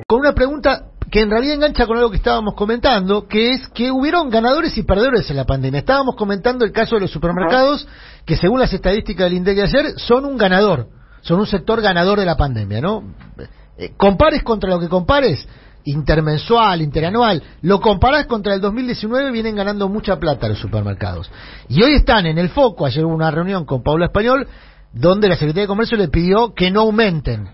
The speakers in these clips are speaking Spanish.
con una pregunta que en realidad engancha con algo que estábamos comentando, que es que hubieron ganadores y perdedores en la pandemia. Estábamos comentando el caso de los supermercados, que según las estadísticas del INDEC de ayer, son un ganador, son un sector ganador de la pandemia, ¿no? Compares contra lo que compares, intermensual, interanual, lo comparás contra el 2019, vienen ganando mucha plata los supermercados. Y hoy están en el foco. Ayer hubo una reunión con Paula Español, donde la Secretaría de Comercio le pidió que no aumenten.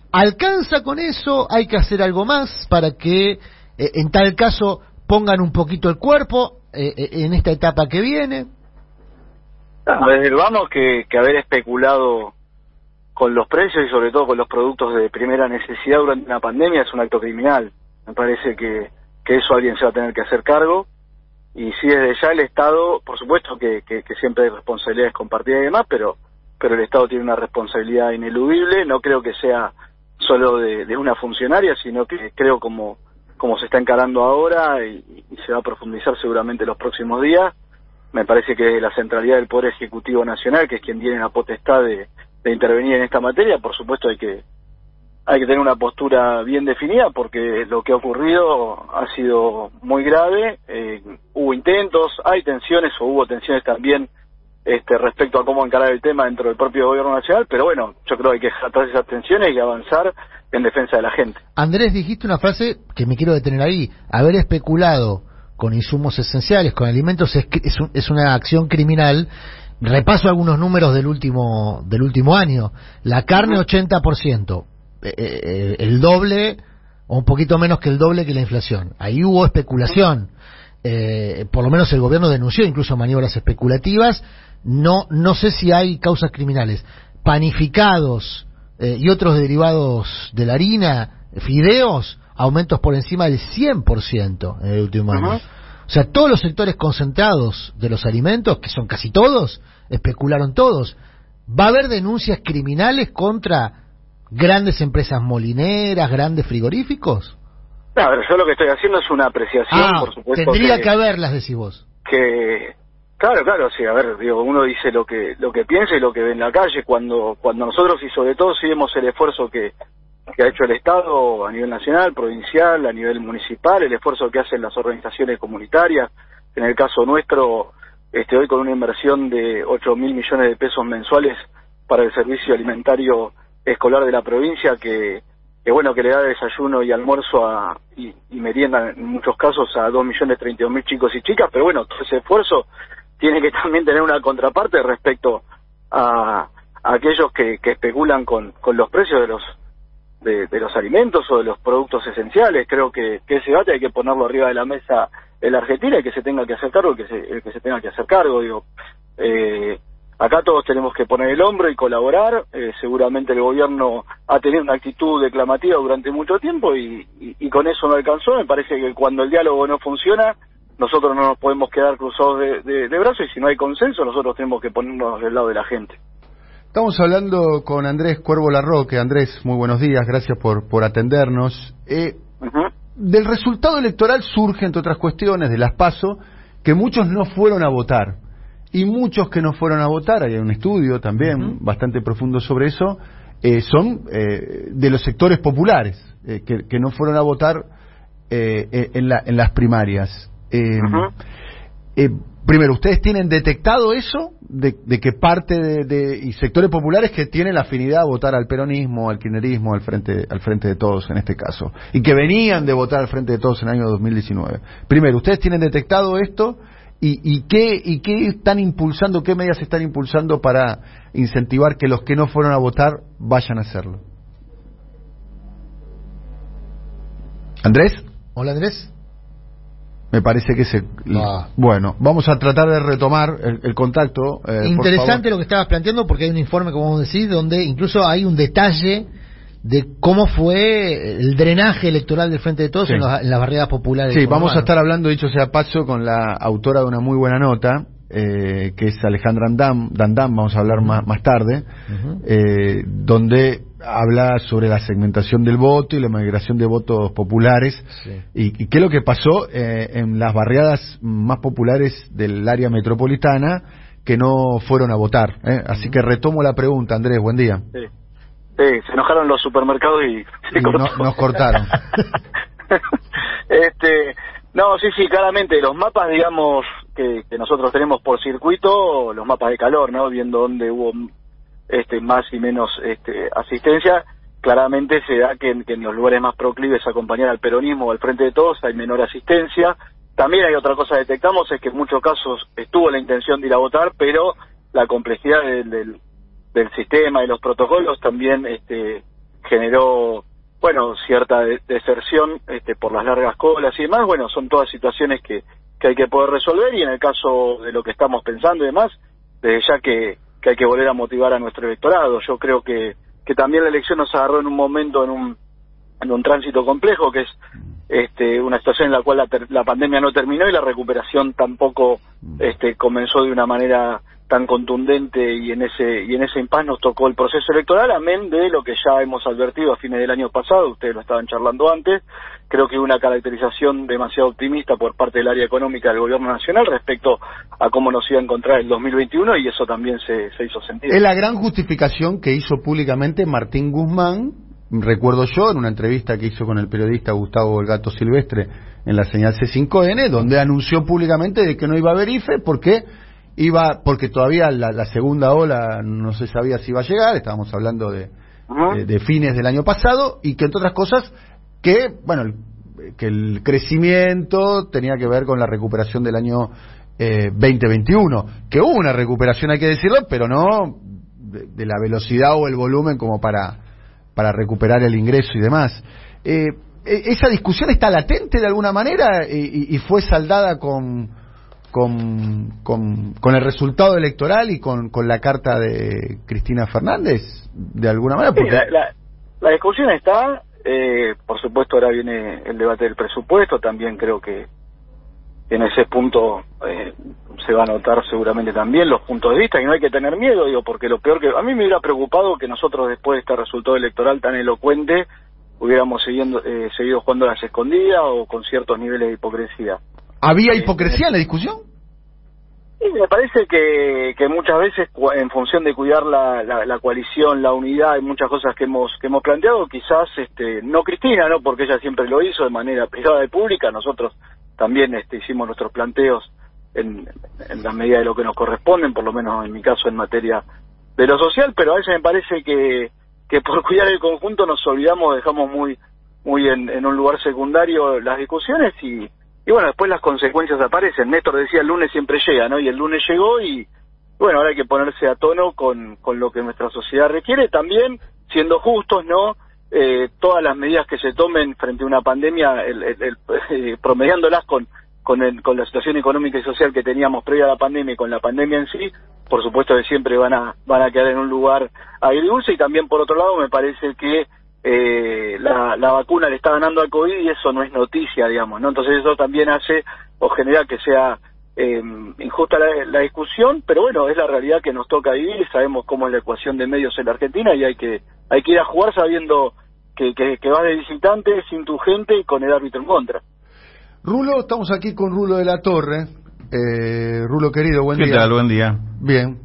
¿Alcanza con eso? ¿Hay que hacer algo más para que, en tal caso, pongan un poquito el cuerpo en esta etapa que viene? Desde el vamos que haber especulado con los precios y sobre todo con los productos de primera necesidad durante una pandemia es un acto criminal. Me parece que eso alguien se va a tener que hacer cargo. Y sí, desde ya el Estado, por supuesto que siempre hay responsabilidades compartidas y demás, pero el Estado tiene una responsabilidad ineludible. No creo que sea solo de una funcionaria, sino que creo como se está encarando ahora y se va a profundizar seguramente los próximos días. Me parece que la centralidad del Poder Ejecutivo Nacional, que es quien tiene la potestad de intervenir en esta materia, por supuesto hay que tener una postura bien definida, porque lo que ha ocurrido ha sido muy grave. Hubo intentos, hay tensiones o hubo tensiones también respecto a cómo encarar el tema dentro del propio gobierno nacional, pero bueno, yo creo que hay que dejar atrás esas tensiones y avanzar en defensa de la gente. Andrés, dijiste una frase que me quiero detener ahí: haber especulado con insumos esenciales, con alimentos, es una acción criminal. Repaso algunos números del último año. La carne 80%, el doble o un poquito menos que el doble que la inflación. Ahí hubo especulación. Por lo menos el gobierno denunció incluso maniobras especulativas. No sé si hay causas criminales. Panificados y otros derivados de la harina, fideos, aumentos por encima del 100% en el último año. O sea, todos los sectores concentrados de los alimentos, que son casi todos, especularon todos. ¿Va a haber denuncias criminales contra grandes empresas molineras, grandes frigoríficos? No, a ver, yo lo que estoy haciendo es una apreciación, por supuesto. Tendría que haberlas, decís vos. Claro, sí, a ver, digo, uno dice lo que piensa y lo que ve en la calle. Cuando nosotros, y sobre todo si vemos el esfuerzo que ha hecho el Estado a nivel nacional, provincial, a nivel municipal, el esfuerzo que hacen las organizaciones comunitarias, en el caso nuestro, hoy con una inversión de 8.000 millones de pesos mensuales para el servicio alimentario escolar de la provincia, que le da desayuno y almuerzo y merienda en muchos casos a 2.032.000 chicos y chicas, pero bueno, todo ese esfuerzo tiene que también tener una contraparte respecto a aquellos que especulan con los precios de los alimentos o de los productos esenciales. Creo que ese debate hay que ponerlo arriba de la mesa en la Argentina, y que se tenga que hacer cargo, el que se tenga que hacer cargo. Acá todos tenemos que poner el hombro y colaborar. Seguramente el gobierno ha tenido una actitud declamativa durante mucho tiempo y con eso no alcanzó. Me parece que cuando el diálogo no funciona, nosotros no nos podemos quedar cruzados de brazos, y si no hay consenso, nosotros tenemos que ponernos del lado de la gente. Estamos hablando con Andrés Cuervo Larroque. Andrés, muy buenos días, gracias por atendernos. Del resultado electoral surge, entre otras cuestiones, de las PASO, que muchos no fueron a votar. Y muchos que no fueron a votar, hay un estudio también bastante profundo sobre eso, son de los sectores populares, que no fueron a votar en las primarias. Primero, ¿ustedes tienen detectado eso? De que parte y sectores populares que tienen la afinidad a votar al peronismo, al kirchnerismo, al frente de todos en este caso, y que venían de votar al frente de todos en el año 2019. Primero, ¿ustedes tienen detectado esto? ¿Y qué están impulsando, qué medidas están impulsando para incentivar que los que no fueron a votar vayan a hacerlo? ¿Andrés? Hola, Andrés. Me parece que Bueno, vamos a tratar de retomar el contacto. Interesante lo que estabas planteando, porque hay un informe, como vos decís, donde incluso hay un detalle de cómo fue el drenaje electoral del Frente de Todos en las barriadas populares. Sí, vamos a estar hablando, dicho sea paso, con la autora de una muy buena nota, que es Alejandra Dandam, vamos a hablar más tarde, donde habla sobre la segmentación del voto y la migración de votos populares, y qué es lo que pasó en las barriadas más populares del área metropolitana, que no fueron a votar. Así que retomo la pregunta, Andrés, buen día. se enojaron los supermercados y nos cortaron. No, sí, claramente los mapas, digamos, que nosotros tenemos por circuito, los mapas de calor, ¿no? Viendo dónde hubo más y menos asistencia, claramente se da que en los lugares más proclives a acompañar al peronismo o al Frente de Todos hay menor asistencia. También hay otra cosa que detectamos, es que en muchos casos estuvo la intención de ir a votar, pero la complejidad del sistema y los protocolos también generó, bueno, cierta deserción por las largas colas y demás. Bueno, son todas situaciones que hay que poder resolver, y en el caso de lo que estamos pensando y demás, desde ya que hay que volver a motivar a nuestro electorado. Yo creo que también la elección nos agarró en un momento, en un tránsito complejo, que es una situación en la cual la pandemia no terminó y la recuperación tampoco comenzó de una manera tan contundente, y en ese impas nos tocó el proceso electoral, amén de lo que ya hemos advertido a fines del año pasado. Ustedes lo estaban charlando antes. Creo que una caracterización demasiado optimista por parte del área económica del gobierno nacional respecto a cómo nos iba a encontrar el 2021, y eso también se hizo sentir. Es la gran justificación que hizo públicamente Martín Guzmán, recuerdo yo, en una entrevista que hizo con el periodista Gustavo El Gato Silvestre en la señal C5N, donde anunció públicamente de que no iba a haber IFE porque todavía la segunda ola no se sabía si iba a llegar. Estábamos hablando de fines del año pasado, y que entre otras cosas que el crecimiento tenía que ver con la recuperación del año 2021, que hubo una recuperación, hay que decirlo, pero no de la velocidad o el volumen como para recuperar el ingreso y demás. Esa discusión está latente de alguna manera y fue saldada con el resultado electoral y con la carta de Cristina Fernández, de alguna manera. Porque... Sí, la discusión está, por supuesto ahora viene el debate del presupuesto, también creo que en ese punto se va a notar seguramente también los puntos de vista, y no hay que tener miedo, porque lo peor que a mí me hubiera preocupado que nosotros, después de este resultado electoral tan elocuente, hubiéramos seguido jugando a las escondidas o con ciertos niveles de hipocresía. ¿Había hipocresía en la discusión? Y me parece que muchas veces, en función de cuidar la coalición, la unidad, hay muchas cosas que hemos planteado, quizás no Cristina, no, porque ella siempre lo hizo de manera privada y pública. Nosotros también hicimos nuestros planteos en la medida de lo que nos corresponden, por lo menos en mi caso en materia de lo social, pero a veces me parece que por cuidar el conjunto nos olvidamos, dejamos muy en un lugar secundario las discusiones, y bueno, después las consecuencias aparecen. Néstor decía, el lunes siempre llega, ¿no? Y el lunes llegó, y bueno, ahora hay que ponerse a tono con lo que nuestra sociedad requiere, también siendo justos, ¿no? Todas las medidas que se tomen frente a una pandemia, promediándolas con la situación económica y social que teníamos previa a la pandemia y con la pandemia en sí, por supuesto que siempre van a quedar en un lugar agridulce. Y también, por otro lado, me parece que la vacuna le está ganando al COVID, y eso no es noticia, digamos, ¿no? Entonces eso también hace o genera que sea injusta la discusión, pero bueno, es la realidad que nos toca vivir, sabemos cómo es la ecuación de medios en la Argentina, y hay que ir a jugar sabiendo que vas de visitante, sin tu gente y con el árbitro en contra. Rulo, estamos aquí con Rulo de la Torre. Rulo querido, buen día. ¿Qué tal? Buen día. Bien.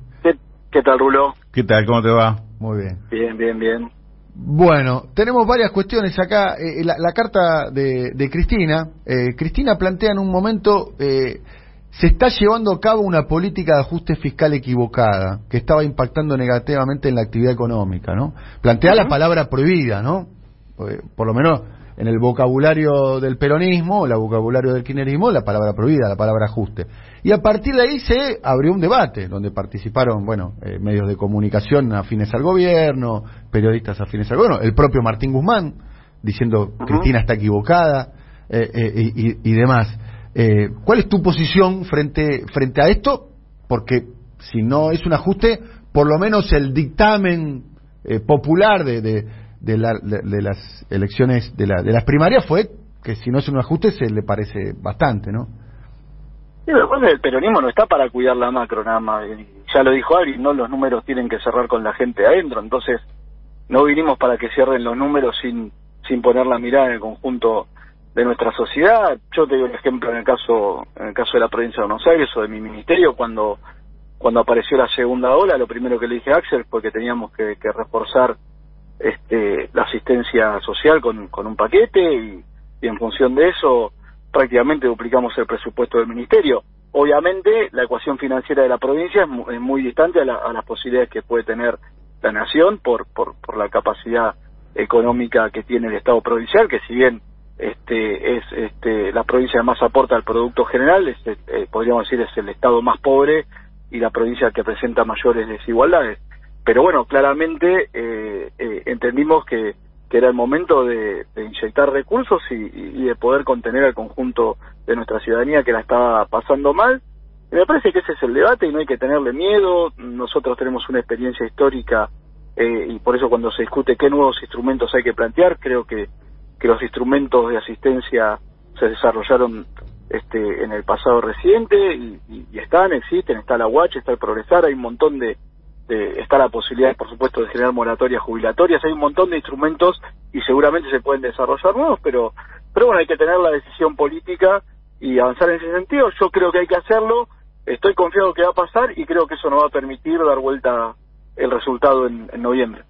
¿Qué tal, Rulo? ¿Qué tal? ¿Cómo te va? Muy bien. Bien. Bueno, tenemos varias cuestiones acá. La carta de Cristina. Cristina plantea en un momento, se está llevando a cabo una política de ajuste fiscal equivocada, que estaba impactando negativamente en la actividad económica, ¿no? Plantea la palabra prohibida, ¿no? Por lo menos en el vocabulario del peronismo, o el vocabulario del kirchnerismo, la palabra prohibida, la palabra ajuste. Y a partir de ahí se abrió un debate, donde participaron, medios de comunicación afines al gobierno, periodistas afines al gobierno, el propio Martín Guzmán, diciendo Cristina está equivocada, y demás. ¿Cuál es tu posición frente a esto? Porque si no es un ajuste, por lo menos el dictamen popular de las elecciones, de las primarias, fue que si no es un ajuste se le parece bastante, ¿no? Sí, después el peronismo no está para cuidar la macro nada más, ya lo dijo Ari, no, los números tienen que cerrar con la gente adentro, entonces no vinimos para que cierren los números sin poner la mirada en el conjunto de nuestra sociedad. Yo te doy un ejemplo en el caso de la provincia de Buenos Aires o de mi ministerio, cuando apareció la segunda ola, lo primero que le dije a Axel fue que teníamos que reforzar la asistencia social con un paquete y en función de eso prácticamente duplicamos el presupuesto del ministerio. Obviamente la ecuación financiera de la provincia es muy distante a las posibilidades que puede tener la nación por la capacidad económica que tiene el Estado provincial, que si bien es la provincia que más aporta al producto general, podríamos decir es el Estado más pobre y la provincia que presenta mayores desigualdades. Pero bueno, claramente entendimos que era el momento de inyectar recursos y de poder contener al conjunto de nuestra ciudadanía que la estaba pasando mal. Y me parece que ese es el debate y no hay que tenerle miedo. Nosotros tenemos una experiencia histórica y por eso cuando se discute qué nuevos instrumentos hay que plantear, creo que los instrumentos de asistencia se desarrollaron en el pasado reciente y existen, está la UACH, está el Progresar, hay un montón está la posibilidad, por supuesto, de generar moratorias jubilatorias, hay un montón de instrumentos y seguramente se pueden desarrollar nuevos, pero bueno, hay que tener la decisión política y avanzar en ese sentido. Yo creo que hay que hacerlo, estoy confiado que va a pasar y creo que eso nos va a permitir dar vuelta el resultado en noviembre.